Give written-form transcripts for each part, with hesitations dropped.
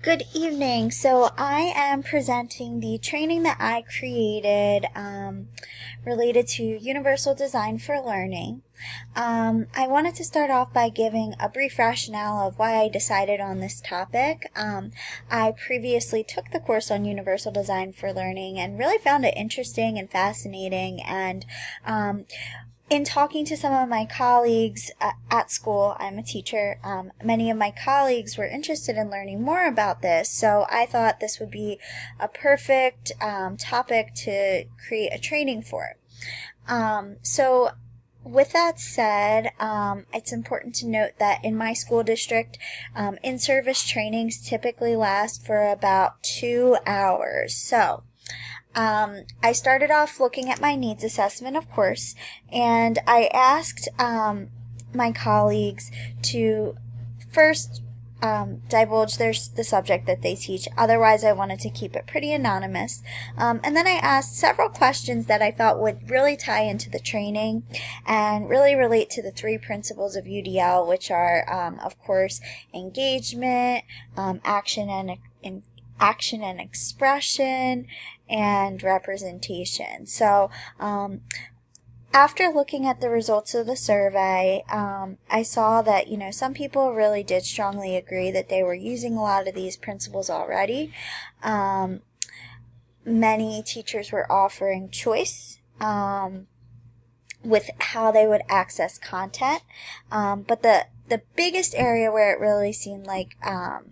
Good evening. So I am presenting the training that I created related to Universal Design for Learning. I wanted to start off by giving a brief rationale of why I decided on this topic. I previously took the course on Universal Design for Learning and really found it interesting and fascinating, and in talking to some of my colleagues at school, I'm a teacher, many of my colleagues were interested in learning more about this, so I thought this would be a perfect topic to create a training for. So with that said, it's important to note that in my school district, in-service trainings typically last for about 2 hours. So I started off looking at my needs assessment, of course, and I asked my colleagues to first divulge the subject that they teach. Otherwise, I wanted to keep it pretty anonymous. And then I asked several questions that I thought would really tie into the training and really relate to the 3 principles of UDL, which are, of course, engagement, action and expression, and representation. So after looking at the results of the survey, I saw that, some people really did strongly agree that they were using a lot of these principles already. Many teachers were offering choice with how they would access content, but the biggest area where it really seemed like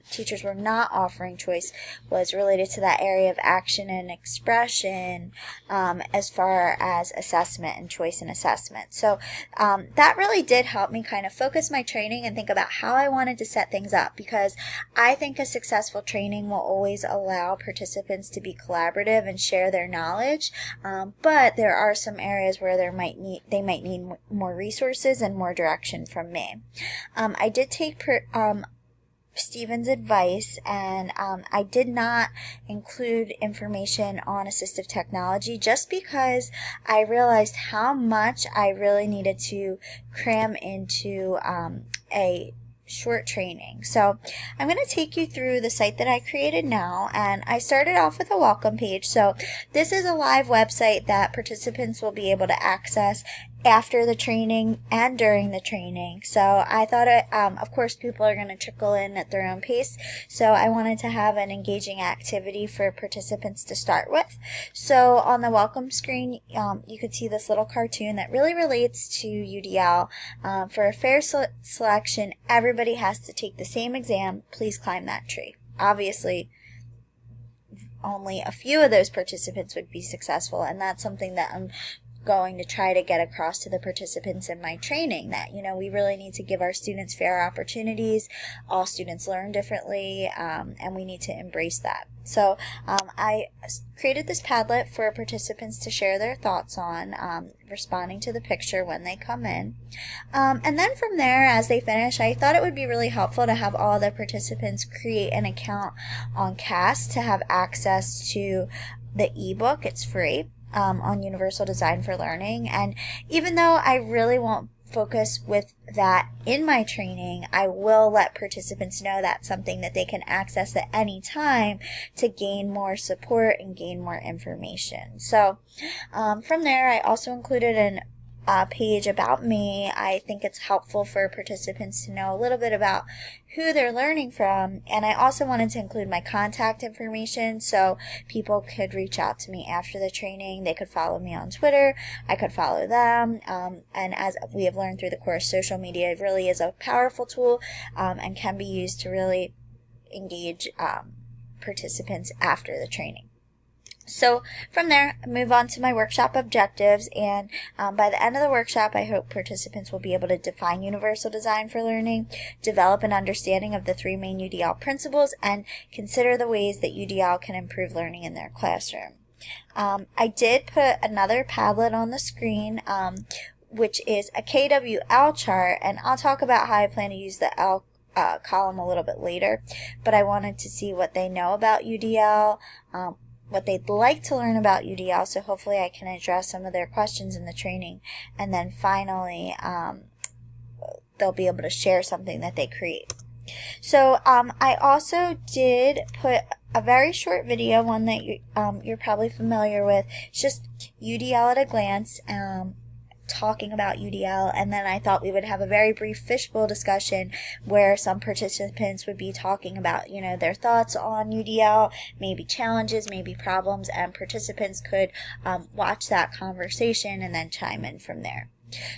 teachers were not offering choice was related to that area of action and expression, as far as assessment and choice and assessment. So that really did help me kind of focus my training and think about how I wanted to set things up, because I think a successful training will always allow participants to be collaborative and share their knowledge, but there are some areas where they might need more resources and more direction from me. I did take Stephen's advice, and I did not include information on assistive technology just because I realized how much I really needed to cram into a short training. So I'm going to take you through the site that I created now, and I started off with a welcome page. So this is a live website that participants will be able to access after the training and during the training. So I thought of course people are going to trickle in at their own pace, so I wanted to have an engaging activity for participants to start with. So on the welcome screen, you could see this little cartoon that really relates to UDL. For a fair selection, everybody has to take the same exam. Please climb that tree. Obviously, only a few of those participants would be successful, and that's something that I'm going to try to get across to the participants in my training, that we really need to give our students fair opportunities. All students learn differently, and we need to embrace that. So I created this Padlet for participants to share their thoughts on, responding to the picture when they come in. And then from there, as they finish, I thought it would be really helpful to have all the participants create an account on CAST to have access to the ebook. It's free. On Universal Design for Learning. And even though I really won't focus with that in my training, I will let participants know that's something that they can access at any time to gain more support and gain more information. So from there, I also included an page about me. I think it's helpful for participants to know a little bit about who they're learning from, and I also wanted to include my contact information so people could reach out to me after the training. They could follow me on Twitter, I could follow them, and as we have learned through the course, social media really is a powerful tool and can be used to really engage participants after the training. So from there, I move on to my workshop objectives, and by the end of the workshop, I hope participants will be able to define Universal Design for Learning, develop an understanding of the 3 main UDL principles, and consider the ways that UDL can improve learning in their classroom. I did put another Padlet on the screen, which is a KWL chart, and I'll talk about how I plan to use the L column a little bit later, but I wanted to see what they know about UDL, what they'd like to learn about UDL, so hopefully I can address some of their questions in the training. And then finally, they'll be able to share something that they create So I also did put a very short video, one that you're probably familiar with. It's just UDL at a glance, talking about UDL, and then I thought we would have a very brief fishbowl discussion where some participants would be talking about, their thoughts on UDL, maybe challenges, maybe problems, and participants could watch that conversation and then chime in from there.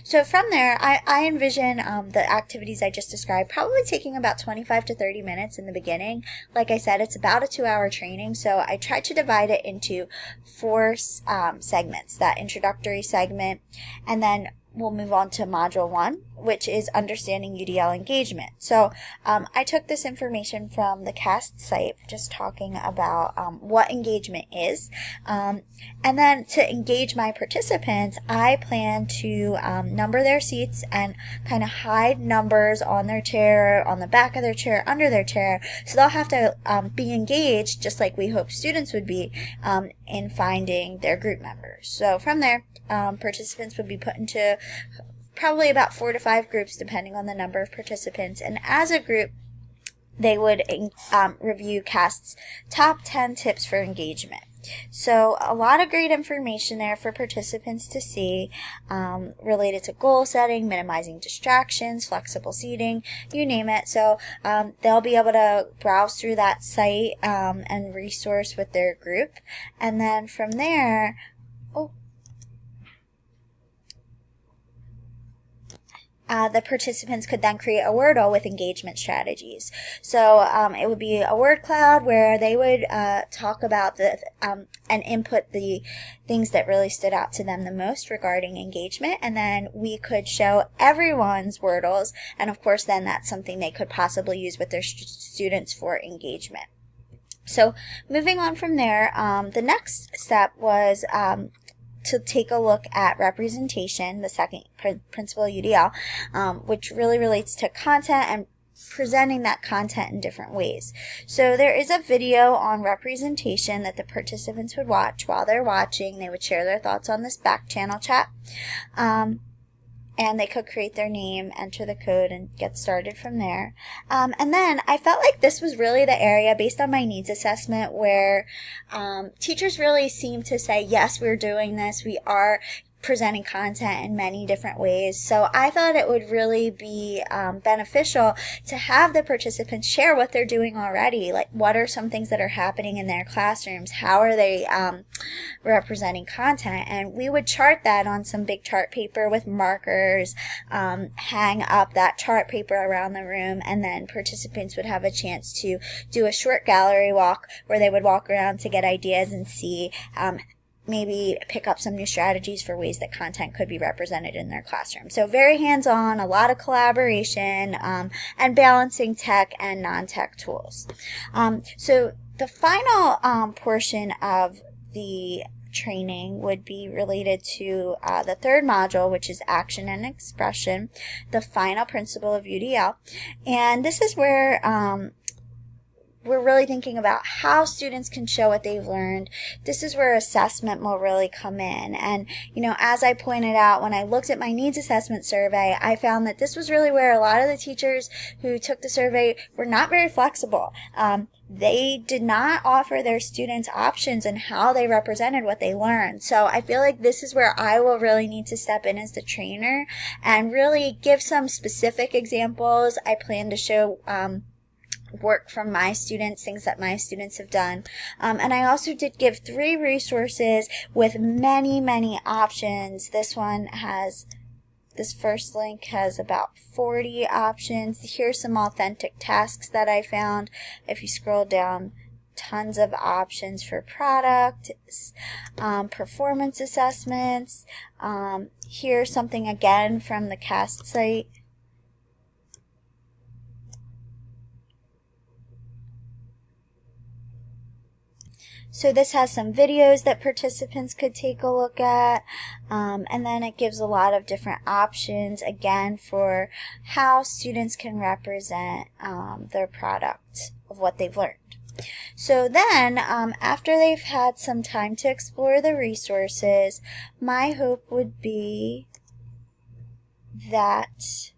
So from there, I envision the activities I just described probably taking about 25 to 30 minutes in the beginning. Like I said, it's about a 2-hour training, so I tried to divide it into 4 segments. That introductory segment, and then we'll move on to Module 1, which is Understanding UDL Engagement. So I took this information from the CAST site, just talking about what engagement is. And then to engage my participants, I plan to number their seats and kind of hide numbers on their chair, on the back of their chair, under their chair. So they'll have to be engaged, just like we hope students would be, in finding their group members. So from there, participants would be put into probably about 4 to 5 groups depending on the number of participants, and as a group they would review CAST's top 10 tips for engagement. So a lot of great information there for participants to see, related to goal setting, minimizing distractions, flexible seating, you name it. So they'll be able to browse through that site and resource with their group, and then from there, the participants could then create a Wordle with engagement strategies. So it would be a word cloud where they would talk about and input the things that really stood out to them the most regarding engagement, and then we could show everyone's Wordles, and of course then that's something they could possibly use with their students for engagement. So moving on from there, the next step was to take a look at representation, the second principle of UDL, which really relates to content and presenting that content in different ways. So there is a video on representation that the participants would watch. While they're watching, they would share their thoughts on this back channel chat. And they could create their name, enter the code, and get started from there. And then I felt like this was really the area, based on my needs assessment, where teachers really seem to say, yes, we're doing this, we are presenting content in many different ways. So I thought it would really be beneficial to have the participants share what they're doing already. Like, what are some things that are happening in their classrooms? How are they representing content? And we would chart that on some big chart paper with markers, hang up that chart paper around the room, and then participants would have a chance to do a short gallery walk where they would walk around to get ideas and see maybe pick up some new strategies for ways that content could be represented in their classroom. So very hands-on, a lot of collaboration, and balancing tech and non-tech tools. So the final portion of the training would be related to the third module, which is action and expression, the final principle of UDL. And this is where we're really thinking about how students can show what they've learned. This is where assessment will really come in. And, as I pointed out, when I looked at my needs assessment survey, I found that this was really where a lot of the teachers who took the survey were not very flexible. They did not offer their students options in how they represented what they learned. So I feel like this is where I will really need to step in as the trainer and really give some specific examples. I plan to show work from my students, things that my students have done. And I also did give 3 resources with many, many options. This first link has about 40 options. Here's some authentic tasks that I found. If you scroll down, tons of options for product, performance assessments. Here's something again from the CAST site. So this has some videos that participants could take a look at, and then it gives a lot of different options, again, for how students can represent their product of what they've learned. So then, after they've had some time to explore the resources, my hope would be that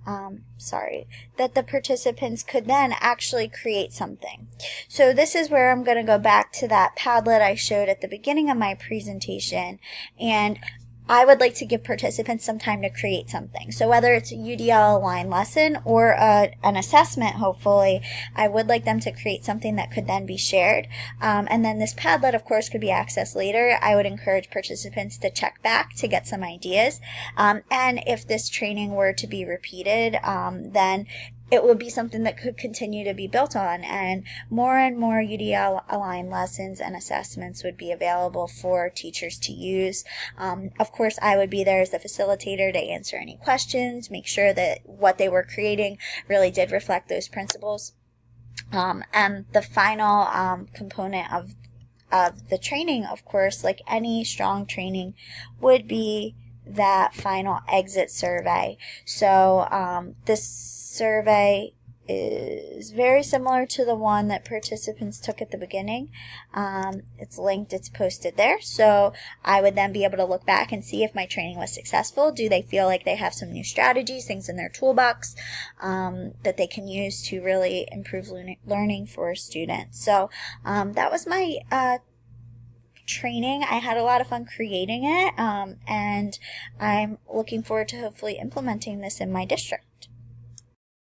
that the participants could then actually create something. So this is where I'm going to go back to that Padlet I showed at the beginning of my presentation, and I would like to give participants some time to create something. So whether it's a UDL aligned lesson or an assessment, hopefully, I would like them to create something that could then be shared. And then this Padlet, of course, could be accessed later. I would encourage participants to check back to get some ideas. And if this training were to be repeated, then it would be something that could continue to be built on, and more UDL aligned lessons and assessments would be available for teachers to use. Of course, I would be there as the facilitator to answer any questions, make sure that what they were creating really did reflect those principles. And the final component of the training, of course, like any strong training, would be that final exit survey. So this survey is very similar to the one that participants took at the beginning. It's linked, it's posted there. So I would then be able to look back and see if my training was successful. Do they feel like they have some new strategies, things in their toolbox that they can use to really improve learning for students? So that was my training. I had a lot of fun creating it, and I'm looking forward to hopefully implementing this in my district.